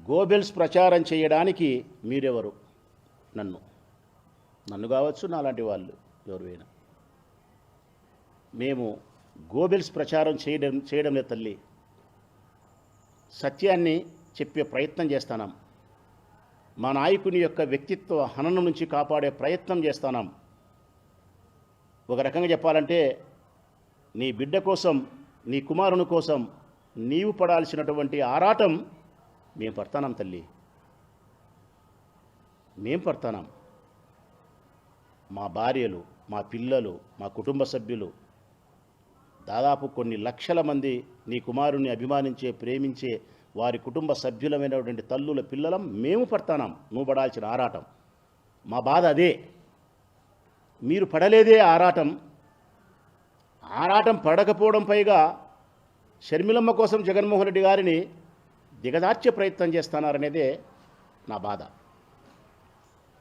Goebbels ప్రచారం చేయడానికి మీరెవరు? నన్ను కావచ్చు, నాలాంటి వాళ్ళు ఎవరైనా. మేము గోబెల్స్ ప్రచారం చేయడం లేదు తల్లి. సత్యాన్ని చెప్పే ప్రయత్నం చేస్తున్నాం. మా నాయకుని యొక్క వ్యక్తిత్వ హననం నుంచి కాపాడే ప్రయత్నం చేస్తున్నాం. ఒక రకంగా చెప్పాలంటే నీ బిడ్డ కోసం, నీ కుమారుని కోసం నీవు పడాల్సినటువంటి ఆరాటం మేము పడతాం తల్లి, మేము పడతాం. మా భార్యలు, మా పిల్లలు, మా కుటుంబ సభ్యులు, దాదాపు కొన్ని లక్షల మంది నీ కుమారుని అభిమానించే, ప్రేమించే వారి కుటుంబ సభ్యులమైనటువంటి తల్లుల పిల్లలం మేము పడతాం నువ్వు పడాల్సిన ఆరాటం. మా బాధ అదే. మీరు పడలేదే ఆరాటం పడకపోవడం, పైగా షర్మిలమ్మ కోసం జగన్మోహన్ రెడ్డి గారిని దిగదార్చే ప్రయత్నం చేస్తున్నారనేదే నా బాధ.